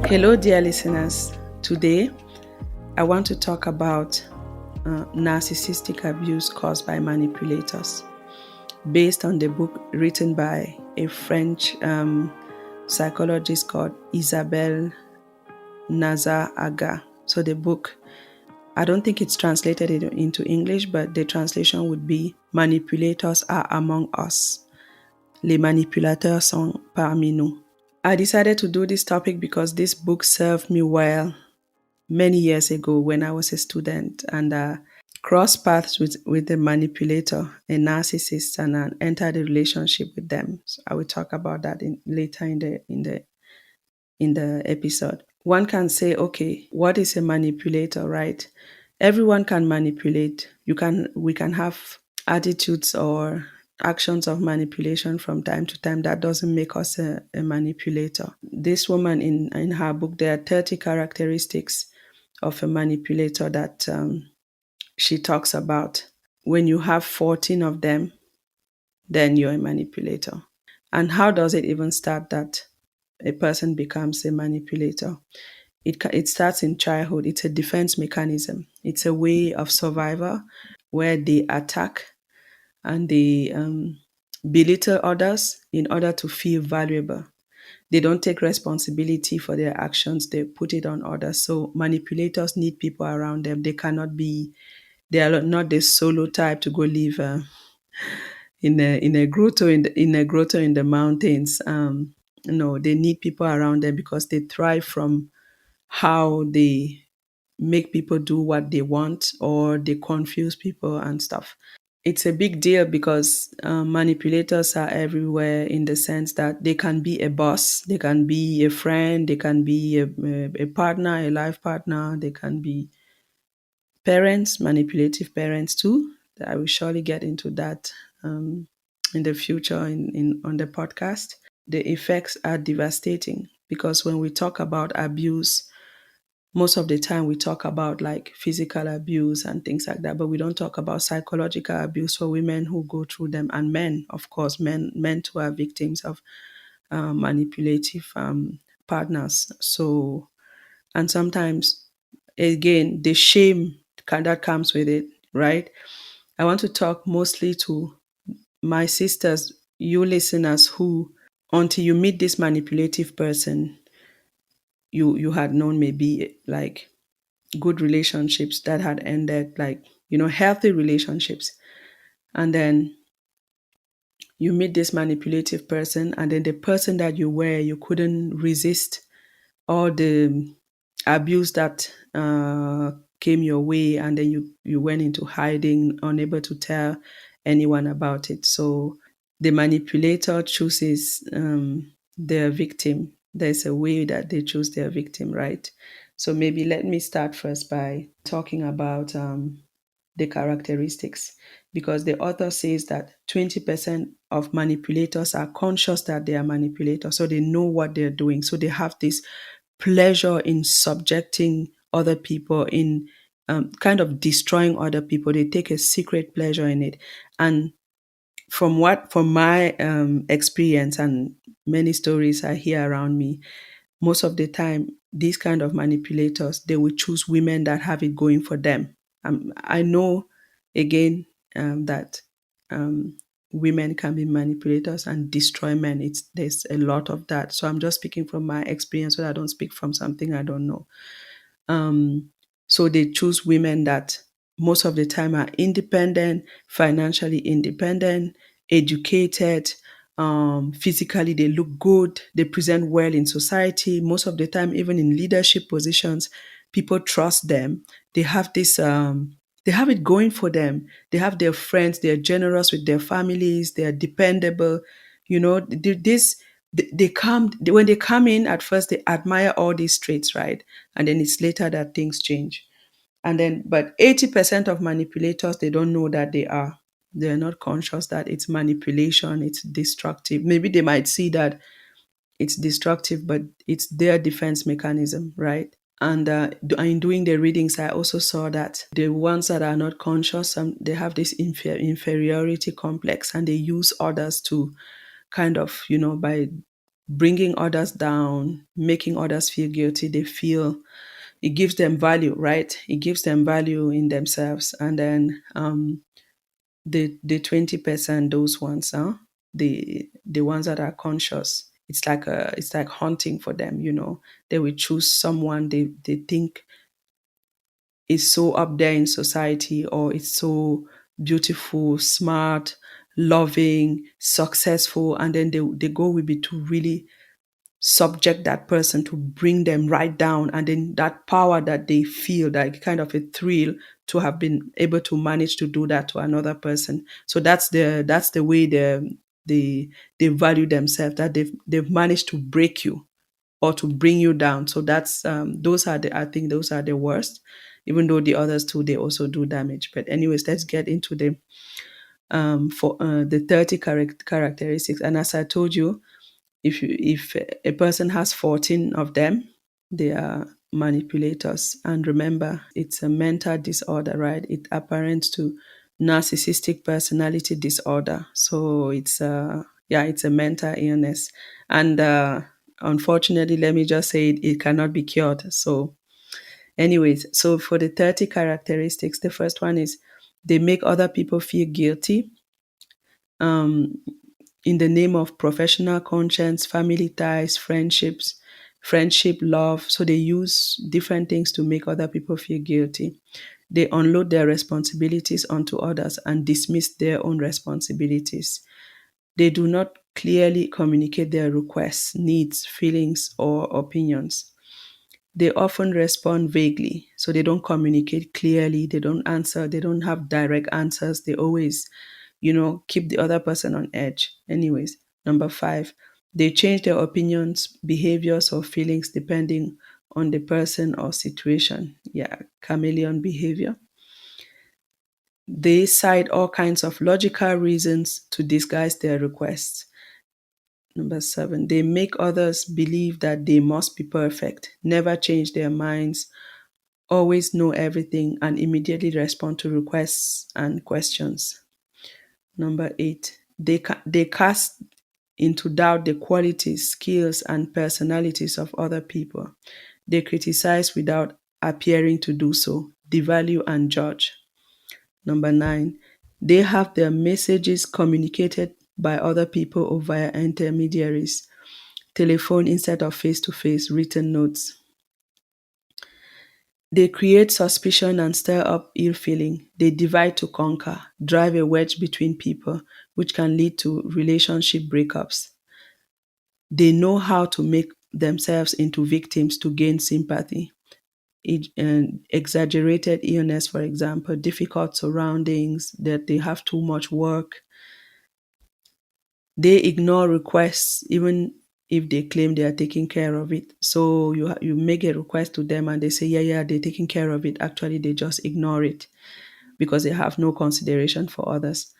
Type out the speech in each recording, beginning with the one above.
Hello, dear listeners. Today, I want to talk about narcissistic abuse caused by manipulators, based on the book written by a French psychologist called Isabelle Nazare-Aga. So the book, I don't think it's translated into English, but the translation would be Manipulators Are Among Us. Les manipulateurs sont parmi nous. I decided to do this topic because this book served me well many years ago when I was a student and crossed paths with a manipulator, a narcissist, and entered a relationship with them. So I will talk about that later in the episode. One can say, okay, what is a manipulator, right? Everyone can manipulate. We can have attitudes or actions of manipulation from time to time. That doesn't make us a manipulator. This woman in her book, there are 30 characteristics of a manipulator that she talks about. When you have 14 of them, then you're a manipulator. And how does it even start that a person becomes a manipulator? It starts in childhood. It's a defense mechanism. It's a way of survival where they attack and they belittle others in order to feel valuable. They don't take responsibility for their actions. They put it on others. So manipulators need people around them. They are not the solo type to go live in a grotto in the mountains. No, they need people around them because they thrive from how they make people do what they want or they confuse people and stuff. It's a big deal because manipulators are everywhere in the sense that they can be a boss, they can be a friend, they can be a partner, a life partner, they can be parents, manipulative parents too. I will surely get into that in the future on the podcast. The effects are devastating because when we talk about abuse, most of the time we talk about like physical abuse and things like that, but we don't talk about psychological abuse for women who go through them, and men, of course, men too are victims of manipulative partners. So, and sometimes again the shame that comes with it, right? I want to talk mostly to my sisters, you listeners, who until you meet this manipulative person, you had known maybe like good relationships that had ended, like, healthy relationships. And then you meet this manipulative person, and then the person that you were, you couldn't resist all the abuse that came your way, and then you went into hiding, unable to tell anyone about it. So the manipulator chooses their victim. There's a way that they choose their victim, right? So maybe let me start first by talking about the characteristics, because the author says that 20% of manipulators are conscious that they are manipulators, so they know what they're doing. So they have this pleasure in subjecting other people, in kind of destroying other people. They take a secret pleasure in it. And from my experience and many stories I hear around me, most of the time these kind of manipulators, they will choose women that have it going for them. I know again that um, women can be manipulators and destroy men. There's a lot of that. So I'm just speaking from my experience, so I don't speak from something I don't know. So they choose women that most of the time are independent, financially independent, educated, physically they look good, they present well in society. Most of the time, even in leadership positions, people trust them. They have this, they have it going for them. They have their friends, they're generous with their families, they're dependable. When they come in at first, they admire all these traits, right? And then it's later that things change. And then, but 80% of manipulators, they don't know that they're not conscious that it's manipulation, it's destructive. Maybe they might see that it's destructive, but it's their defense mechanism, right? And in doing the readings, I also saw that the ones that are not conscious, they have this inferiority complex, and they use others to kind of, by bringing others down, making others feel guilty. They feel it gives them value, right? It gives them value in themselves. And then the 20%, those ones, the ones that are conscious, it's like hunting for them, They will choose someone they think is so up there in society, or it's so beautiful, smart, loving, successful, and then the goal will be to really subject that person, to bring them right down, and then that power that they feel, like kind of a thrill to have been able to manage to do that to another person. So that's the way they value themselves, that they've managed to break you or to bring you down. So that's those are the I think those are the worst, even though the others too, they also do damage. But anyways, let's get into the for the 30 characteristics. And as I told you, if a person has 14 of them, they are manipulators. And remember, it's a mental disorder, right? It apparents to narcissistic personality disorder. So it's a mental illness. And unfortunately, let me just say it cannot be cured. So anyways, so for the 30 characteristics, the first one is they make other people feel guilty. Um, in the name of professional conscience, family ties, friendship, love. So they use different things to make other people feel guilty. They unload their responsibilities onto others and dismiss their own responsibilities. They do not clearly communicate their requests, needs, feelings, or opinions. They often respond vaguely, so they don't communicate clearly, they don't answer, they don't have direct answers. They always keep the other person on edge. Anyways, number 5, they change their opinions, behaviors, or feelings depending on the person or situation. Yeah, chameleon behavior. They cite all kinds of logical reasons to disguise their requests. Number 7, they make others believe that they must be perfect, never change their minds, always know everything, and immediately respond to requests and questions. Number 8, they cast into doubt the qualities, skills, and personalities of other people. They criticize without appearing to do so, devalue and judge. Number 9, they have their messages communicated by other people or via intermediaries, telephone instead of face-to-face, written notes. They create suspicion and stir up ill feeling. They divide to conquer, drive a wedge between people, which can lead to relationship breakups. They know how to make themselves into victims to gain sympathy. Exaggerated illness, for example, difficult surroundings, that they have too much work. They ignore requests even if they claim they are taking care of it. So you make a request to them and they say, yeah, they're taking care of it. Actually, they just ignore it because they have no consideration for others.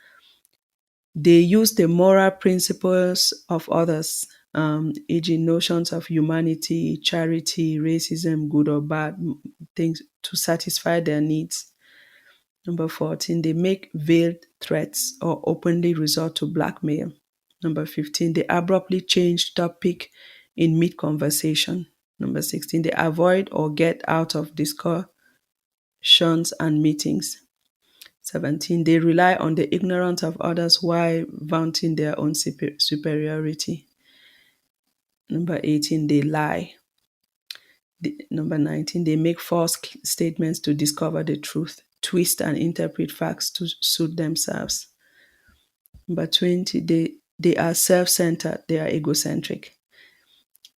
They use the moral principles of others, e.g., notions of humanity, charity, racism, good or bad, things to satisfy their needs. Number 14, they make veiled threats or openly resort to blackmail. Number 15, they abruptly change topic in mid-conversation. Number 16, they avoid or get out of discussions and meetings. 17, they rely on the ignorance of others while vaunting their own superiority. Number 18, they lie. Number 19, they make false statements to discover the truth, twist and interpret facts to suit themselves. Number 20, they are self-centered, they are egocentric.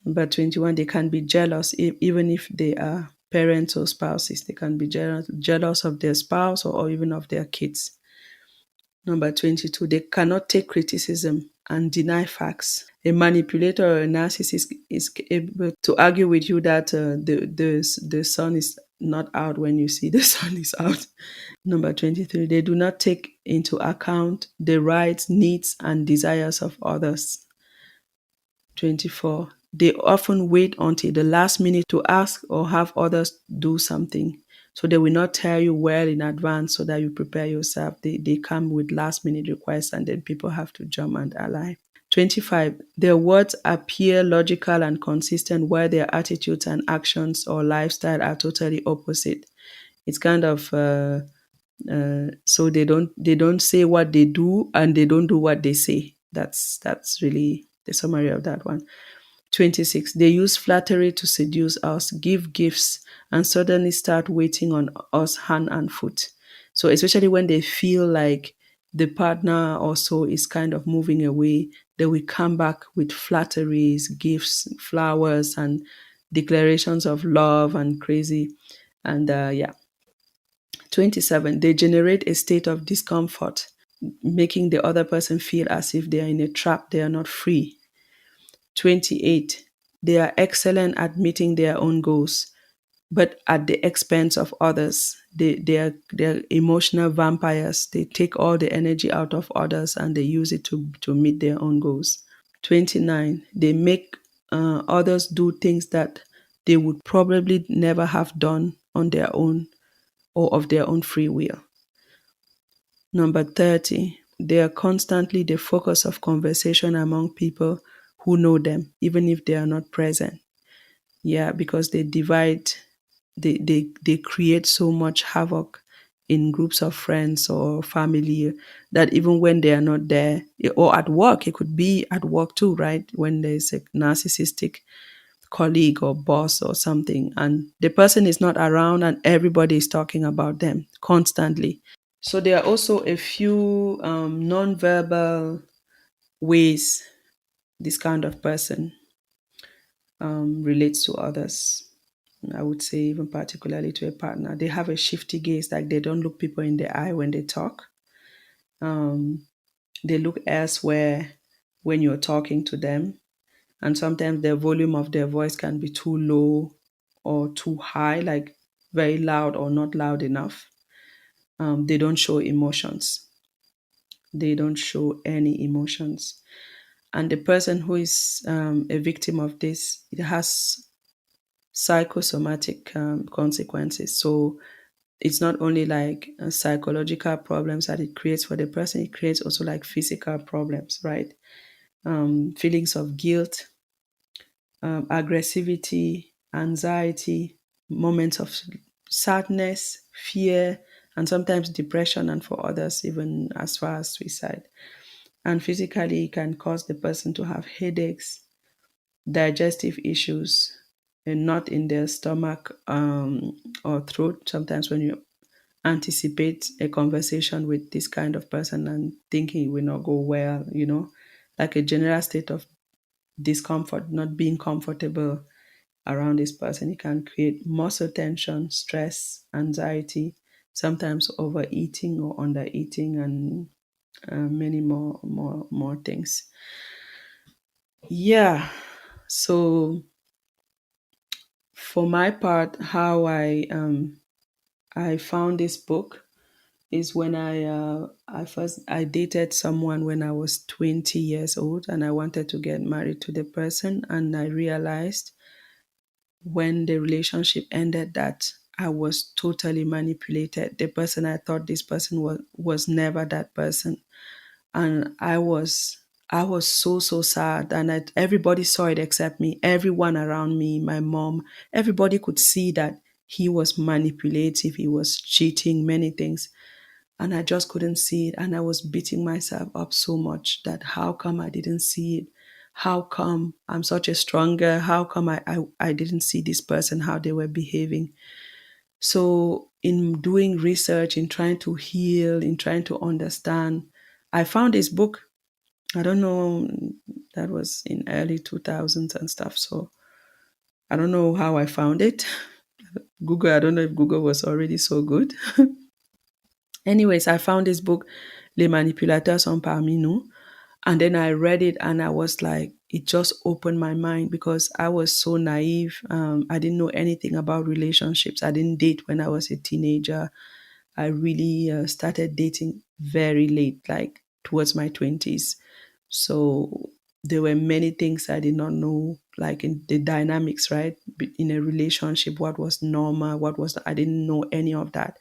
Number 21, they can be jealous even if they are parents or spouses. They can be jealous of their spouse or even of their kids. Number 22, they cannot take criticism and deny facts. A manipulator or a narcissist is able to argue with you that the sun is not out when you see the sun is out. Number 23, they do not take into account the rights, needs, and desires of others. 24, they often wait until the last minute to ask or have others do something. So they will not tell you well in advance so that you prepare yourself. They come with last minute requests and then people have to jump and ally. 25. Their words appear logical and consistent while their attitudes and actions or lifestyle are totally opposite. It's kind of so they don't say what they do and they don't do what they say. That's really the summary of that one. 26. They use flattery to seduce us, give gifts, and suddenly start waiting on us hand and foot. So, especially when they feel like the partner also is kind of moving away, they will come back with flatteries, gifts, flowers, and declarations of love and crazy. And yeah. 27. They generate a state of discomfort, making the other person feel as if they are in a trap, they are not free. 28. They are excellent at meeting their own goals, but at the expense of others. They're emotional vampires. They take all the energy out of others and they use it to meet their own goals. 29. They make others do things that they would probably never have done on their own or of their own free will. Number 30, they are constantly the focus of conversation among people who know them, even if they are not present. Yeah, because they divide, they create so much havoc in groups of friends or family that even when they are not there, or at work, it could be at work too, right? When there's a narcissistic colleague or boss or something, and the person is not around and everybody is talking about them constantly. So there are also a few non-verbal ways this kind of person relates to others. I would say even particularly to a partner. They have a shifty gaze, like they don't look people in the eye when they talk. Um, they look elsewhere when you're talking to them. And sometimes the volume of their voice can be too low or too high, like very loud or not loud enough. They don't show emotions. They don't show any emotions. And the person who is a victim of this, it has psychosomatic consequences. So it's not only like psychological problems that it creates for the person, it creates also like physical problems, right? Feelings of guilt, aggressivity, anxiety, moments of sadness, fear, and sometimes depression, and for others, even as far as suicide. And physically, it can cause the person to have headaches, digestive issues, and not in their stomach or throat. Sometimes when you anticipate a conversation with this kind of person and thinking it will not go well, like a general state of discomfort, not being comfortable around this person. It can create muscle tension, stress, anxiety, sometimes overeating or undereating, and many more things. Yeah. So for my part, how I found this book is when I dated someone when I was 20 years old, and I wanted to get married to the person, and I realized when the relationship ended that I was totally manipulated. The person I thought this person was never that person. And I was so sad, and everybody saw it except me. Everyone around me, my mom, everybody could see that he was manipulative, he was cheating, many things, and I just couldn't see it. And I was beating myself up so much that how come I didn't see it? How come I'm such a strong girl? How come I didn't see this person, how they were behaving? So, in doing research, in trying to heal, in trying to understand, I found this book. I don't know, that was in early 2000s and stuff. So, I don't know how I found it. Google, I don't know if Google was already so good. Anyways, I found this book, Les Manipulateurs sont Parmi Nous. And then I read it and I was like, it just opened my mind because I was so naive. I didn't know anything about relationships. I didn't date when I was a teenager. I really started dating very late, like towards my 20s. So there were many things I did not know, like in the dynamics, right? In a relationship, what was normal, I didn't know any of that.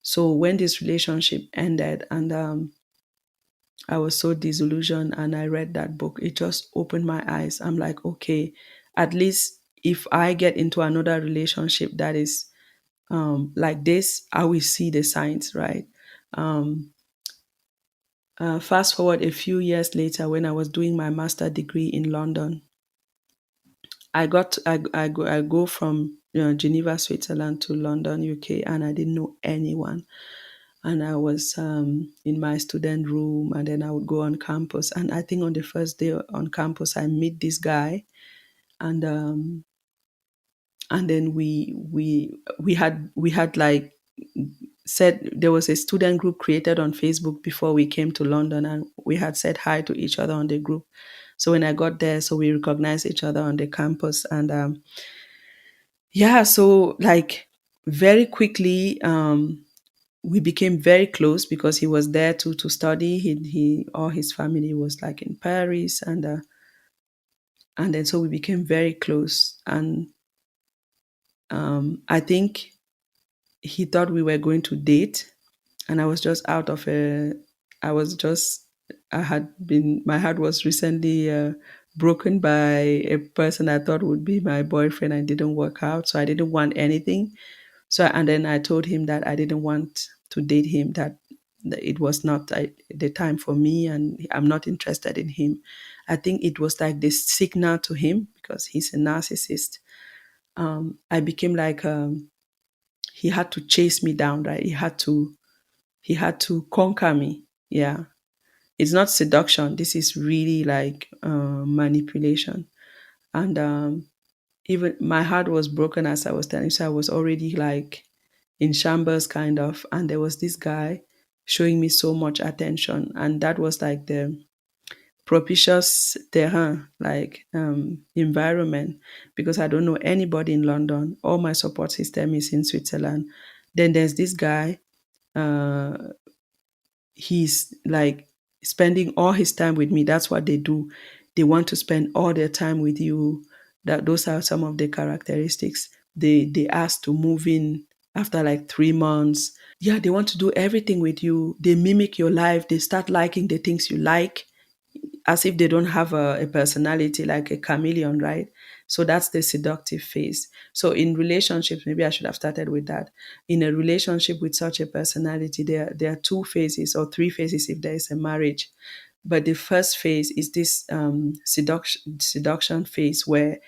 So when this relationship ended and I was so disillusioned, and I read that book. It just opened my eyes. I'm like, okay, at least if I get into another relationship that is like this, I will see the signs, right? Um, Fast forward a few years later, when I was doing my master degree in London, I go from Geneva, Switzerland to London, UK, and I didn't know anyone. And I was in my student room, and then I would go on campus. And I think on the first day on campus, I meet this guy, and then we had like said there was a student group created on Facebook before we came to London, and we had said hi to each other on the group. So when I got there, so we recognized each other on the campus, and yeah, so like very quickly, we became very close because he was there to study. He all his family was like in Paris, and then so we became very close. And I think he thought we were going to date, and I was just out of a. I was just. I had been. My heart was recently broken by a person I thought would be my boyfriend, and it didn't work out. So I didn't want anything. So, and then I told him that I didn't want to date him, that it was not the time for me, and I'm not interested in him. I think it was like the signal to him because he's a narcissist. I became like he had to chase me down, right? He had to conquer me. Yeah, it's not seduction. This is really like manipulation. And even my heart was broken as I was telling you. So I was already like in shambles kind of, and there was this guy showing me so much attention, and that was like the propitious terrain, like environment, because I don't know anybody in London. All my support system is in Switzerland. Then there's this guy, uh he's like spending all his time with me. That's what they do. They want to spend all their time with you. That those are some of the characteristics. They ask to move in after like 3 months. Yeah, they want to do everything with you. They mimic your life. They start liking the things you like, as if they don't have a personality, like a chameleon, right? So that's the seductive phase. So in relationships, maybe I should have started with that. In a relationship with such a personality, there are two phases or three phases if there is a marriage. But the first phase is this seduction phase, where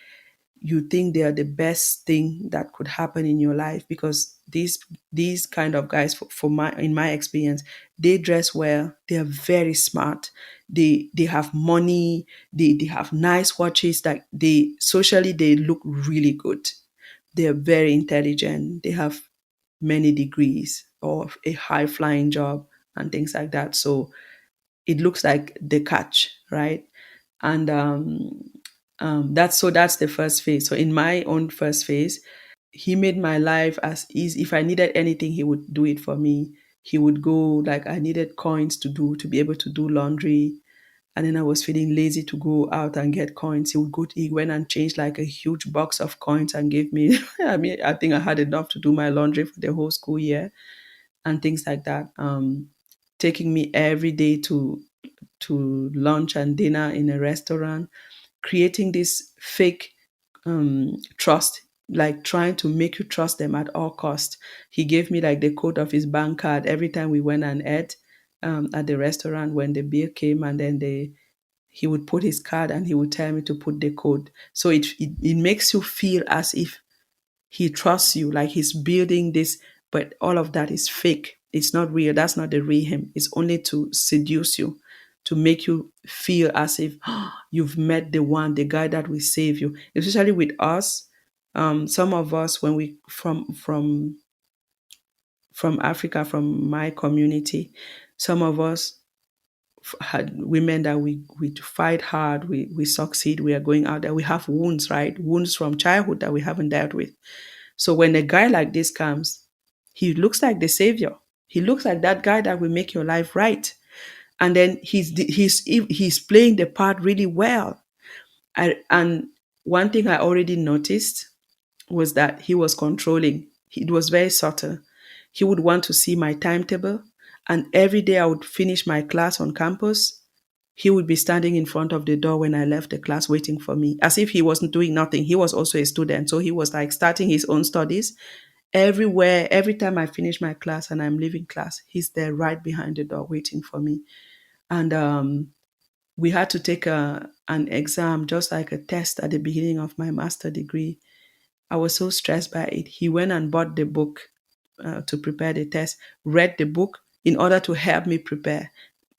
you think they are the best thing that could happen in your life, because these kind of guys, for my in my experience, they dress well, they are very smart, they have money, they have nice watches, like they socially they look really good, they are very intelligent, they have many degrees or a high flying job and things like that. So it looks like the catch, right? And that's the first phase. So in my own first phase, he made my life as easy. If I needed anything, he would do it for me. He would go, like, I needed coins to be able to do laundry, and then I was feeling lazy to go out and get coins. He went and changed like a huge box of coins and gave me. I mean, I think I had enough to do my laundry for the whole school year and things like that. Taking me every day to lunch and dinner in a restaurant, creating this fake trust, like trying to make you trust them at all cost. He gave me like the code of his bank card every time we went and ate at the restaurant. When the bill came, and then he would put his card and he would tell me to put the code. So it makes you feel as if he trusts you, like he's building this, but all of that is fake. It's not real. That's not the real him. It's only to seduce you, to make you feel as if you've met the one, the guy that will save you. Especially with us, some of us, when we from Africa, from my community, some of us had women that we fight hard, we succeed, we are going out there, we have wounds, right? Wounds from childhood that we haven't dealt with. So when a guy like this comes, he looks like the savior. He looks like that guy that will make your life right. And then he's playing the part really well. And one thing I already noticed was that he was controlling. It was very subtle. He would want to see my timetable. And every day I would finish my class on campus. He would be standing in front of the door when I left the class waiting for me, as if he wasn't doing nothing. He was also a student. So he was like starting his own studies. Everywhere, every time I finish my class and I'm leaving class, he's there right behind the door waiting for me. And we had to take an exam, just like a test at the beginning of my master degree. I was so stressed by it. He went and bought the book to prepare the test, read the book in order to help me prepare,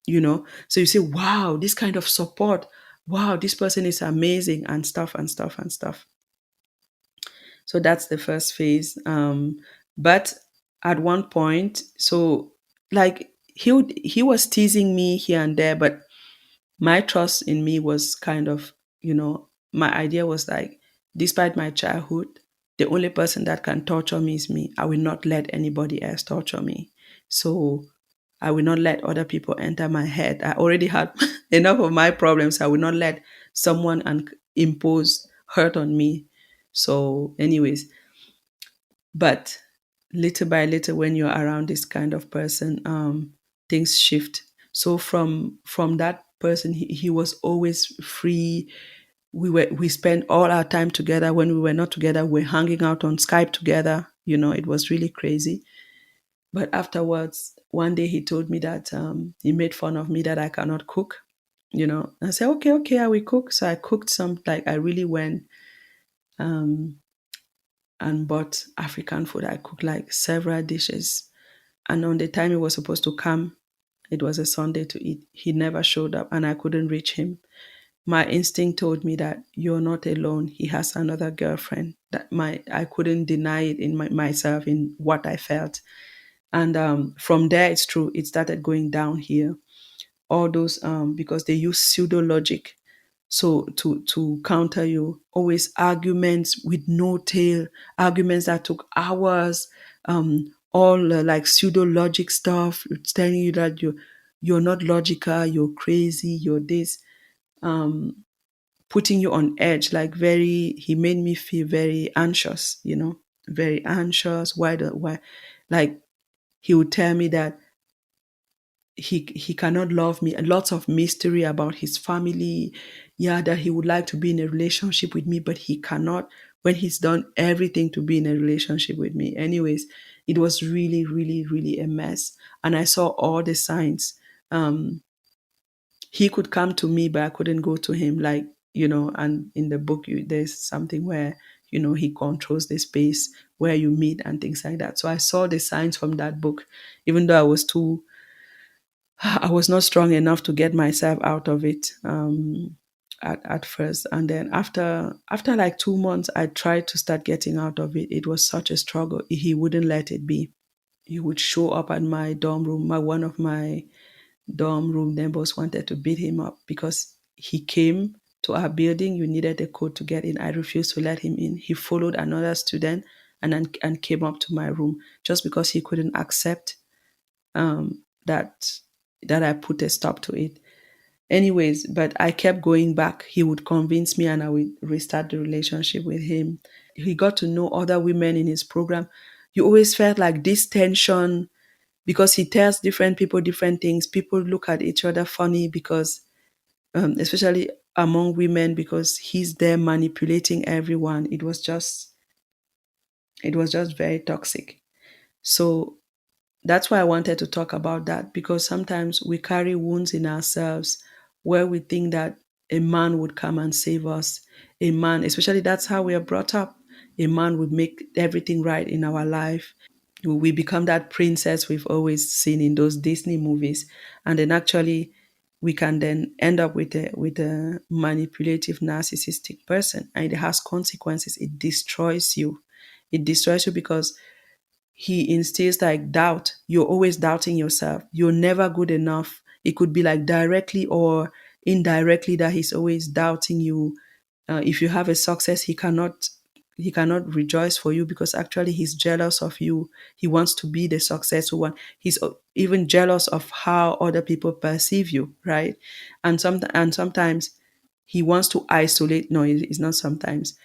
you know. So you say, wow, this kind of support. Wow, this person is amazing, and stuff and stuff and stuff. So that's the first phase. But at one point, so like he was teasing me here and there, but my trust in me was kind of, my idea was like, despite my childhood, the only person that can torture me is me. I will not let anybody else torture me. So I will not let other people enter my head. I already had enough of my problems. I will not let someone impose hurt on me. So, anyways, but little by little, when you're around this kind of person, things shift. So from that person, he was always free. We spent all our time together. When we were not together, we were hanging out on Skype together. It was really crazy. But afterwards, one day he told me that he made fun of me that I cannot cook. I said, okay, okay, I will cook. So I cooked some, like I really went um, and bought African food. I cooked like several dishes. And on the time he was supposed to come, it was a Sunday to eat. He never showed up and I couldn't reach him. My instinct told me that you're not alone. He has another girlfriend. I couldn't deny it in myself in what I felt. And from there, it's true. It started going down here. All those because they use pseudo logic, so to counter you, always arguments with no tail, arguments that took hours, all like pseudo logic stuff. It's telling you that you're not logical, you're crazy, you're this, putting you on edge. Like he made me feel very anxious. Very anxious. Why? Like he would tell me that he cannot love me, and lots of mystery about his family. Yeah, that he would like to be in a relationship with me, but he cannot, when he's done everything to be in a relationship with me. Anyways, it was really, really, really a mess. And I saw all the signs. He could come to me, but I couldn't go to him. Like, and in the book, there's something where, he controls the space where you meet and things like that. So I saw the signs from that book, even though I was not strong enough to get myself out of it at first. And then after like 2 months, I tried to start getting out of it. It was such a struggle. He wouldn't let it be. He would show up at my dorm room. One of my dorm room neighbors wanted to beat him up because he came to our building. You needed a code to get in. I refused to let him in. He followed another student and came up to my room just because he couldn't accept that I put a stop to it. Anyways, but I kept going back. He would convince me and I would restart the relationship with him. He got to know other women in his program. You always felt like this tension because he tells different people different things. People look at each other funny because, especially among women, because he's there manipulating everyone. It was just very toxic. So that's why I wanted to talk about that, because sometimes we carry wounds in ourselves where we think that a man would come and save us. A man, especially that's how we are brought up. A man would make everything right in our life. We become that princess we've always seen in those Disney movies. And then actually we can then end up with a manipulative narcissistic person, and it has consequences. It destroys you. It destroys you because he instills like doubt. You're always doubting yourself. You're never good enough. It could be like directly or indirectly that he's always doubting you. If you have a success, he cannot rejoice for you because actually he's jealous of you. He wants to be the successful one. He's even jealous of how other people perceive you, right? And sometimes he wants to isolate. No, it's not sometimes.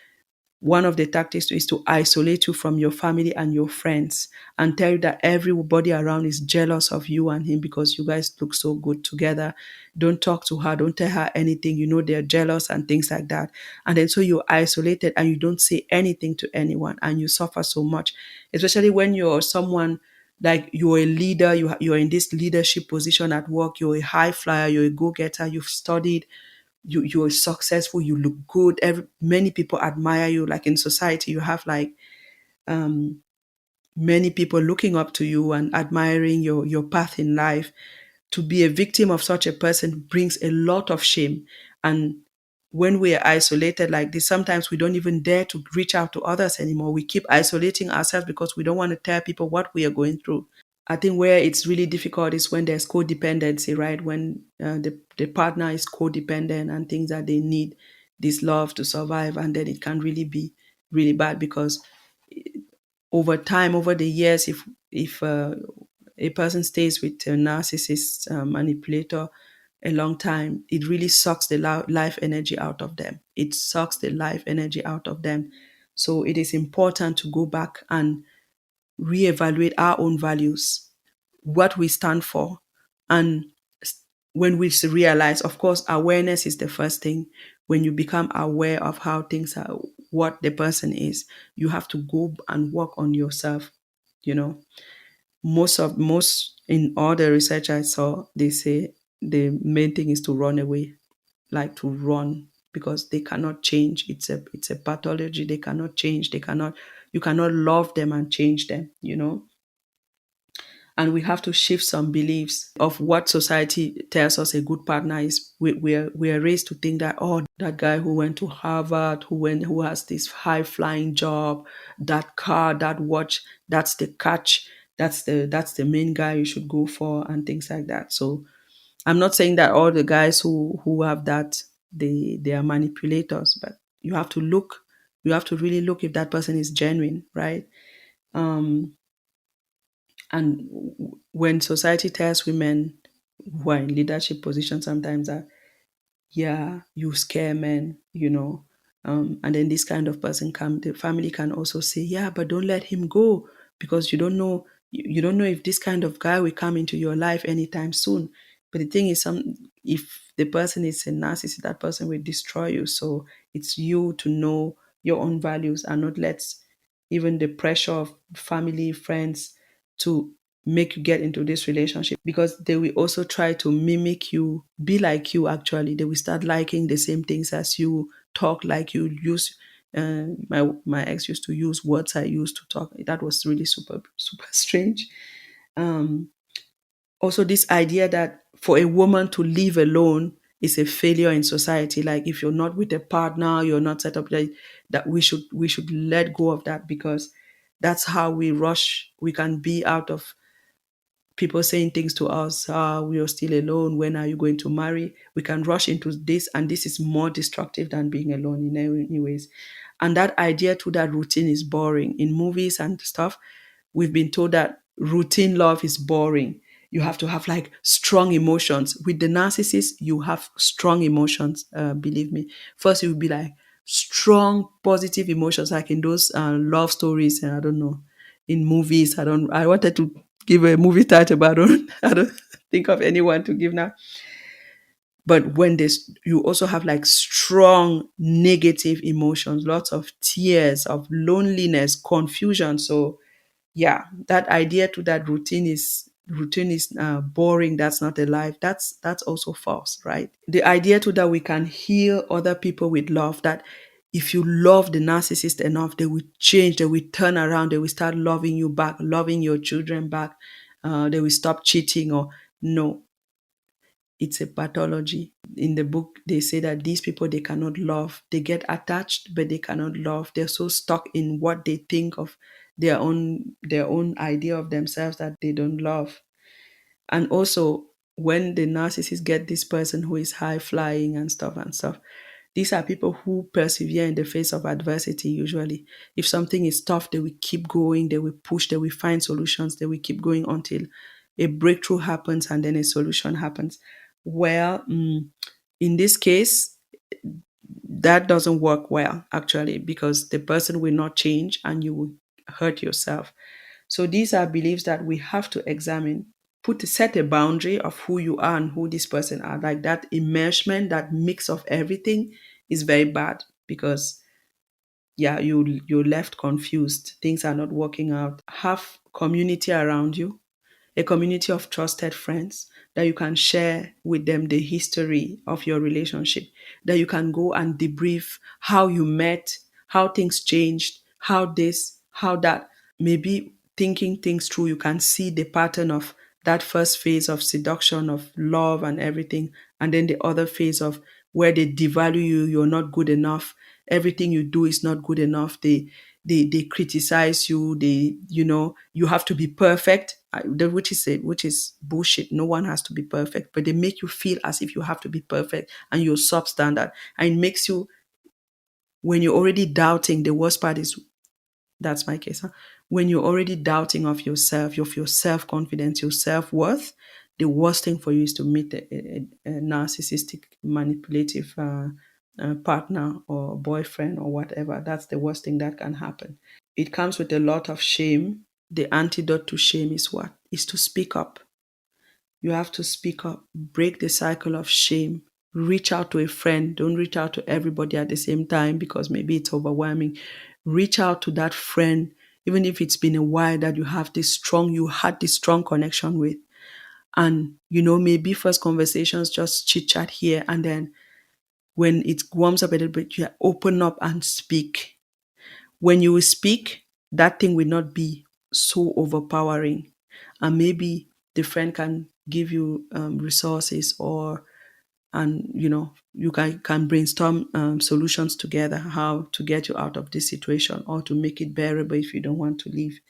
one of the tactics is to isolate you from your family and your friends and tell you that everybody around is jealous of you and him because you guys look so good together. Don't talk to her. Don't tell her anything. You know, they're jealous and things like that. And then so you're isolated and you don't say anything to anyone and you suffer so much, especially when you're someone like you're a leader, you're in this leadership position at work, you're a high flyer, you're a go-getter, you've studied, you're successful, you look good, many people admire you. Like in society you have like um many people looking up to you and admiring your path in life. To be a victim of such a person brings a lot of shame. And when we are isolated like this, sometimes we don't even dare to reach out to others anymore. We keep isolating ourselves because we don't want to tell people what we are going through. I think where it's really difficult is when there's codependency, right? When the partner is codependent and things that they need this love to survive, and then it can really be really bad because over time, over the years, if a person stays with a narcissist manipulator a long time, it really sucks the life energy out of them. It sucks the life energy out of them. So it is important to go back and reevaluate our own values, what we stand for. And when we realize, of course, awareness is the first thing. When you become aware of how things are, what the person is, you have to go and work on yourself. You know, most in all the research I saw, they say the main thing is to run away, like to run, because they cannot change. It's a pathology. They cannot change. You cannot love them and change them, you know. And we have to shift some beliefs of what society tells us a good partner is. We are raised to think that, oh, that guy who went to Harvard, who has this high flying job, that car, that watch, that's the catch, that's the main guy you should go for, and things like that. So I'm not saying that all the guys who have that, they are manipulators, but you have to look, you have to really look if that person is genuine, right? um and when society tells women who are in leadership positions sometimes that, yeah, you scare men, you know, and then this kind of person come, the family can also say, yeah, but don't let him go because you don't know if this kind of guy will come into your life anytime soon. But the thing is, if the person is a narcissist, that person will destroy you. So it's you to know your own values and not let even the pressure of family, friends to make you get into this relationship, because they will also try to mimic you, be like you. Actually, they will start liking the same things as you, talk like you, use my ex used to use words I used to talk. That was really super strange. um Also, this idea that for a woman to live alone is a failure in society. Like if you're not with a partner, you're not set up, that we should let go of that, because that's how we rush. We can be out of people saying things to us, we are still alone, when are you going to marry? We can rush into this, and this is more destructive than being alone in any ways. And that idea to that routine is boring. In movies and stuff, we've been told that routine love is boring. You have to have like strong emotions. With the narcissist, you have strong emotions, believe me. First, you'll be like strong positive emotions, like in those love stories, and I don't know, in movies. I wanted to give a movie title, but I don't think of anyone to give now. But when this, you also have like strong negative emotions, lots of tears, of loneliness, confusion. So yeah, that idea to that routine is boring. That's not a life. That's also false, right? The idea to that we can heal other people with love, that if you love the narcissist enough, they will change, they will turn around, they will start loving you back, loving your children back, they will stop cheating. Or no, it's a pathology. In the book, they say that these people, they cannot love. They get attached, but they cannot love. They're so stuck in what they think of, their own idea of themselves, that they don't love. And also, when the narcissist get this person who is high flying and stuff, these are people who persevere in the face of adversity usually. If something is tough, they will keep going, they will push, they will find solutions, they will keep going until a breakthrough happens and then a solution happens. Well, in this case, that doesn't work well, actually, because the person will not change and you will hurt yourself. So these are beliefs that we have to examine. Set a boundary of who you are and who this person are. Like that immersion, that mix of everything is very bad, because yeah, you're left confused. Things are not working out. Have community around you, a community of trusted friends that you can share with them the history of your relationship, that you can go and debrief how you met, how things changed, how this, how that. Maybe thinking things through, you can see the pattern of that first phase of seduction, of love and everything, and then the other phase of where they devalue you, you're not good enough, everything you do is not good enough, they criticize you, you have to be perfect, which is bullshit. No one has to be perfect, but they make you feel as if you have to be perfect and you're substandard, and it makes you, when you're already doubting, the worst part is, that's my case, huh? When you're already doubting of yourself, of your self-confidence, your self-worth, the worst thing for you is to meet a narcissistic, manipulative partner or boyfriend or whatever. That's the worst thing that can happen. It comes with a lot of shame. The antidote to shame is what? Is to speak up. You have to speak up, break the cycle of shame, reach out to a friend. Don't reach out to everybody at the same time, because maybe it's overwhelming. Reach out to that friend, even if it's been a while that you had this strong connection with. And, maybe first conversations, just chit chat here. And then when it warms up a little bit, you open up and speak. When you will speak, that thing will not be so overpowering. And maybe the friend can give you resources, and you can brainstorm solutions together, how to get you out of this situation or to make it bearable if you don't want to leave.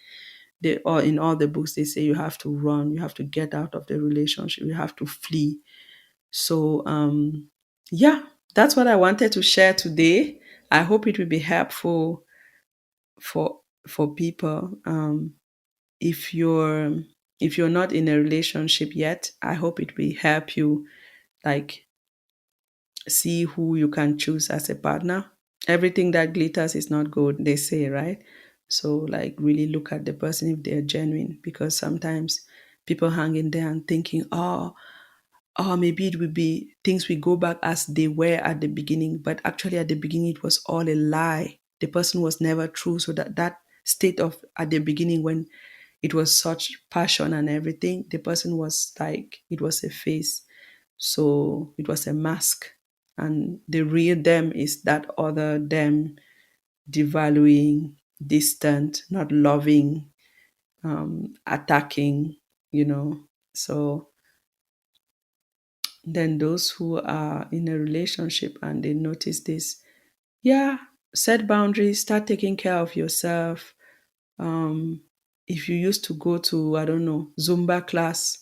Or in all the books, they say you have to run, you have to get out of the relationship, you have to flee. So yeah, that's what I wanted to share today. I hope it will be helpful for people. If you're not in a relationship yet, I hope it will help you, like, see who you can choose as a partner. Everything that glitters is not gold, they say, right? So, like, really look at the person if they're genuine, because sometimes people hang in there and thinking, maybe it will be things will go back as they were at the beginning, but actually at the beginning it was all a lie. The person was never true. So that state of at the beginning, when it was such passion and everything, the person was like, it was a face. So it was a mask. And the real them is that other them, devaluing, distant, not loving, attacking, So then those who are in a relationship and they notice this, yeah, set boundaries, start taking care of yourself. If you used to go to, I don't know, Zumba class,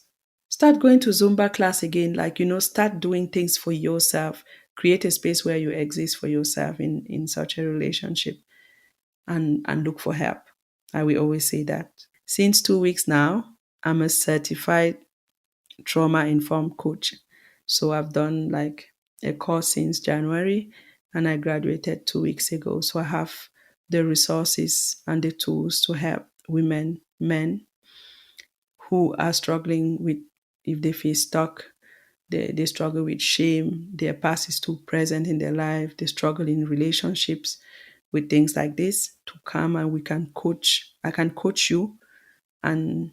start going to Zumba class again. Like, start doing things for yourself. Create a space where you exist for yourself in such a relationship, and look for help. I will always say that. Since 2 weeks now, I'm a certified trauma-informed coach. So I've done like a course since January, and I graduated 2 weeks ago. So I have the resources and the tools to help women, men who are struggling with, if they feel stuck, they struggle with shame, their past is too present in their life, they struggle in relationships with things like this, to come and I can coach you and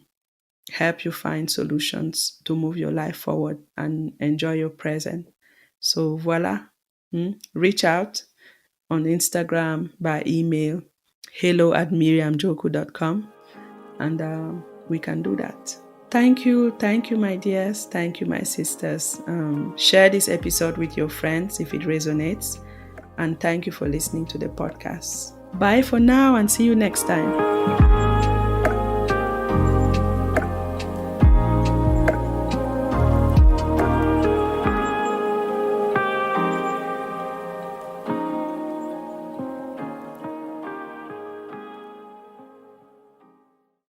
help you find solutions to move your life forward and enjoy your present. So voila, reach out on Instagram, by email, hello@miriamjoku.com, and we can do that. Thank you, my dears. Thank you, my sisters. Share this episode with your friends if it resonates. And thank you for listening to the podcast. Bye for now, and see you next time.